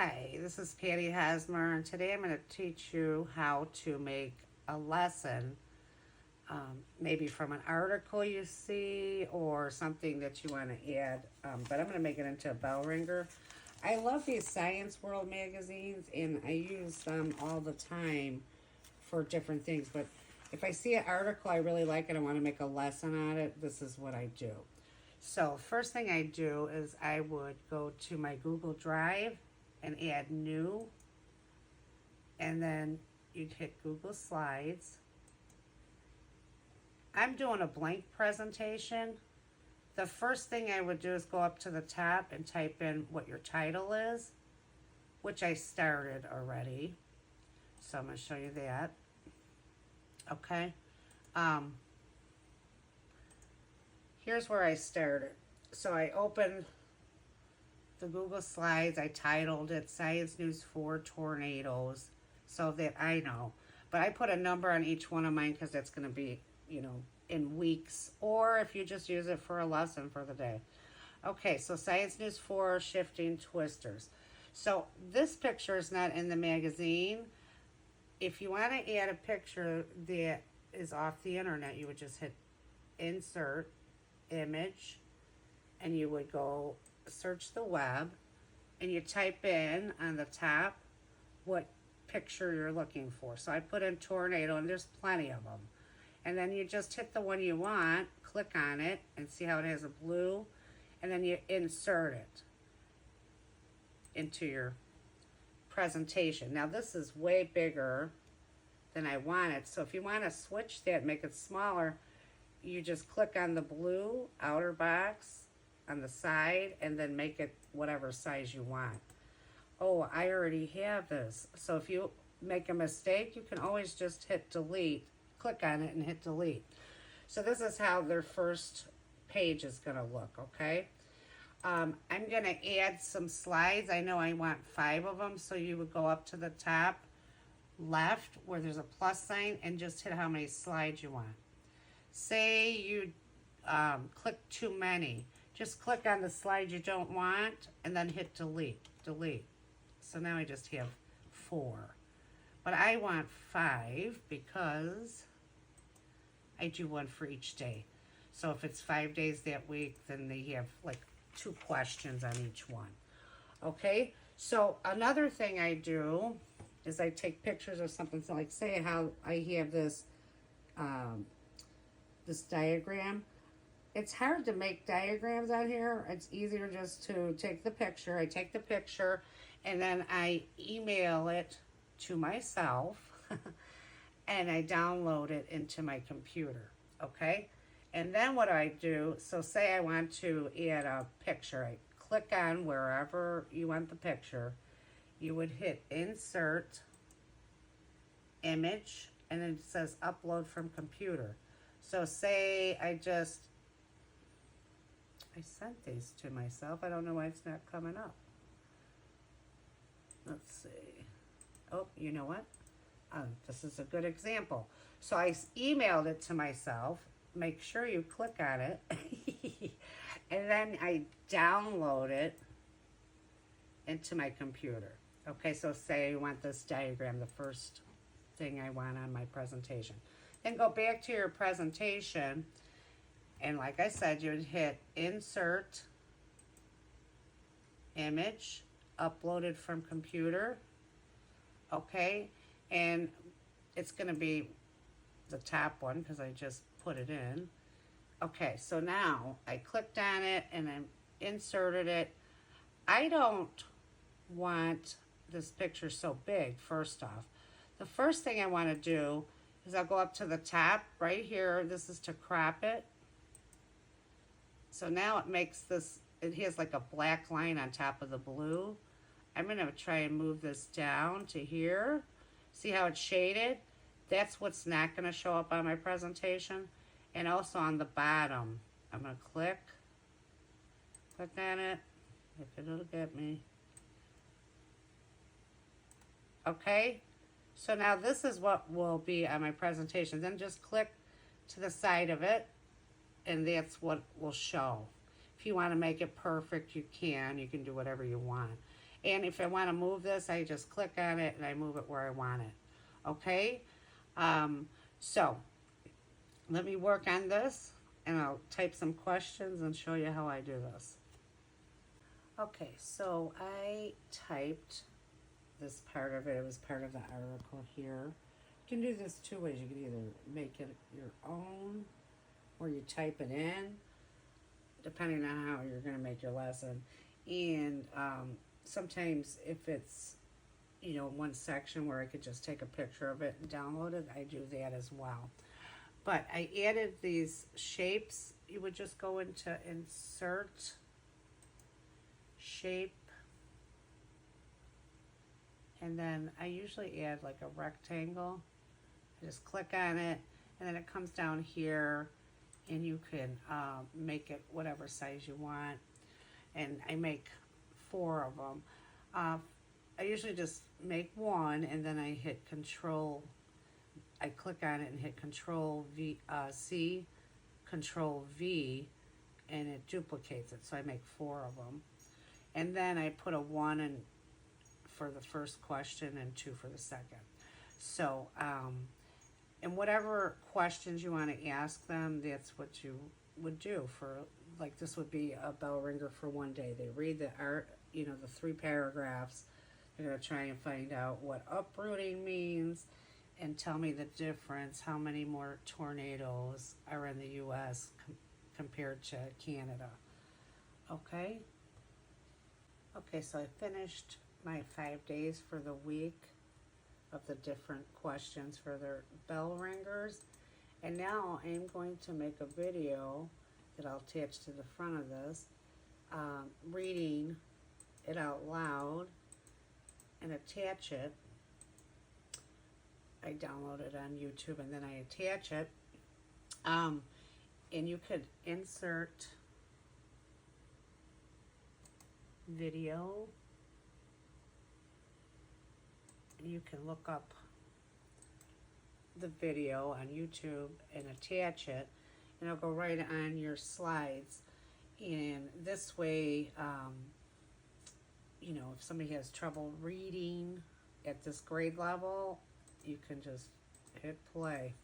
Hi, this is Patty Hosmer, and today I'm going to teach you how to make a lesson, maybe from an article you see or something that you want to add. But I'm going to make it into a bell ringer. I love these Science World magazines, and I use them all the time for different things. But if I see an article I really like and I want to make a lesson on it, this is what I do. So first thing I do is I would go to my Google Drive and add new, and then you'd hit Google Slides. I'm doing a blank presentation. The first thing I would do is go up to the top and type in what your title is, which I started already. So I'm going to show you that. Okay. Here's where I started. So I opened the Google Slides. I titled it Science News for Tornadoes so that I know. But I put a number on each one of mine because that's going to be, in weeks, or if you just use it for a lesson for the day. Okay, so Science News for Shifting Twisters. So this picture is not in the magazine. If you want to add a picture that is off the internet, you would just hit Insert, Image, and you would go search the web, and you type in on the top what picture you're looking for. So I put in tornado, and there's plenty of them. And then you just hit the one you want, click on it, and see how it has a blue, and then you insert it into your presentation. Now this is way bigger than I want it, so if you want to switch that, make it smaller, you just click on the blue outer box on the side and then make it whatever size you want. Oh, I already have this. So if you make a mistake, you can always just hit delete, click on it and hit delete. So this is how their first page is going to look, okay? I'm going to add some slides. I know I want 5 of them, so you would go up to the top left where there's a plus sign and just hit how many slides you want. Say you click too many. Just click on the slide you don't want and then hit delete, delete. So now I just have 4. But I want 5 because I do one for each day. So if it's 5 days that week, then they have like 2 questions on each one. Okay, so another thing I do is I take pictures of something. So like say how I have this this diagram. It's hard to make diagrams out here. It's easier just to take the picture. I take the picture and then I email it to myself and I download it into my computer, okay? And then what I do, so say I want to add a picture. I click on wherever you want the picture. You would hit Insert, Image, and then it says Upload from Computer. So say I sent these to myself. I don't know why it's not coming up. Let's see. Oh, you know what? This is a good example. So I emailed it to myself. Make sure you click on it. And then I download it into my computer. Okay, so say you want this diagram, the first thing I want on my presentation. Then go back to your presentation. And like I said, you would hit Insert, Image, Uploaded from Computer, okay? And it's going to be the top one because I just put it in. Okay, so now I clicked on it and I inserted it. I don't want this picture so big, first off. The first thing I want to do is I'll go up to the top right here. This is to crop it. So now it makes this, it has like a black line on top of the blue. I'm going to try and move this down to here. See how it's shaded? That's what's not going to show up on my presentation. And also on the bottom, I'm going to click on it, if it'll get me. Okay, so now this is what will be on my presentation. Then just click to the side of it, and that's what will show. If you want to make it perfect, you can do whatever you want. And if I want to move this, I just click on it and I move it where I want it. Okay? So let me work on this and I'll type some questions and show you how I do this. Okay, so I typed this part of it. It was part of the article here. You can do this two ways. You can either make it your own or you type it in, depending on how you're going to make your lesson. And sometimes if it's, one section where I could just take a picture of it and download it, I do that as well. But I added these shapes. You would just go into Insert, Shape, and then I usually add like a rectangle. I just click on it, and then it comes down here, and you can make it whatever size you want. And I make 4 of them. I usually just make one, and then I hit Control. I click on it and hit Control C, Control V, and it duplicates it. So I make 4 of them, and then I put a 1 in for the first question and 2 for the second. So, and whatever questions you want to ask them, that's what you would do for, like, this would be a bell ringer for one day. They read the the 3 paragraphs. They're going to try and find out what uprooting means and tell me the difference, how many more tornadoes are in the U.S. compared to Canada. Okay? Okay, so I finished my 5 days for the week of the different questions for their bell ringers. And now I'm going to make a video that I'll attach to the front of this, reading it out loud and attach it. I download it on YouTube and then I attach it. And you could insert video. You can look up the video on YouTube and attach it, and it'll go right on your slides. And this way, if somebody has trouble reading at this grade level, you can just hit play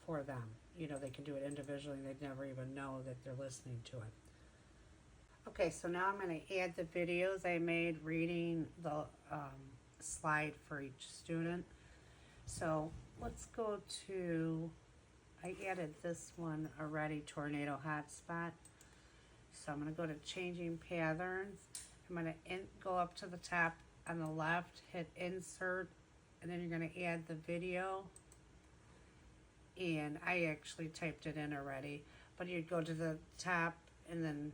for them. They can do it individually and they'd never even know that they're listening to it. Okay, so now I'm going to add the videos I made reading the slide for each student. So let's go to, I added this one already, tornado hotspot. So I'm going to go to changing patterns. I'm going to go up to the top on the left, hit insert, and then you're going to add the video. And I actually typed it in already, but you'd go to the top and then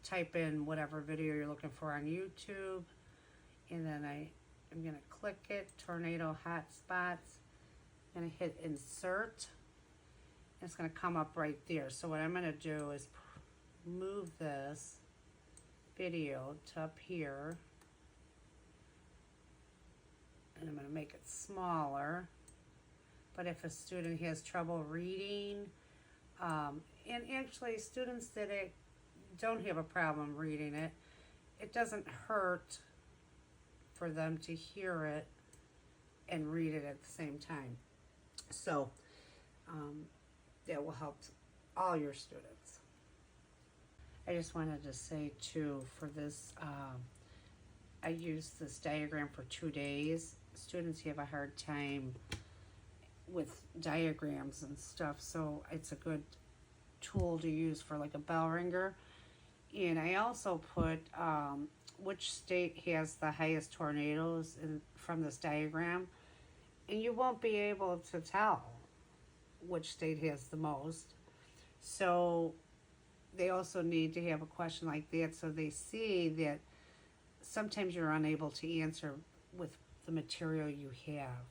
type in whatever video you're looking for on YouTube, and then I'm going to click it, tornado hotspots, and I hit insert. It's going to come up right there. So what I'm going to do is move this video to up here, and I'm going to make it smaller. But if a student has trouble reading, and actually students that don't have a problem reading it, it doesn't hurt for them to hear it and read it at the same time. So that will help all your students. I just wanted to say too, for this, I used this diagram for 2 days. Students have a hard time with diagrams and stuff, so it's a good tool to use for like a bell ringer. And I also put which state has the highest tornadoes from this diagram, and you won't be able to tell which state has the most. So they also need to have a question like that so they see that sometimes you're unable to answer with the material you have.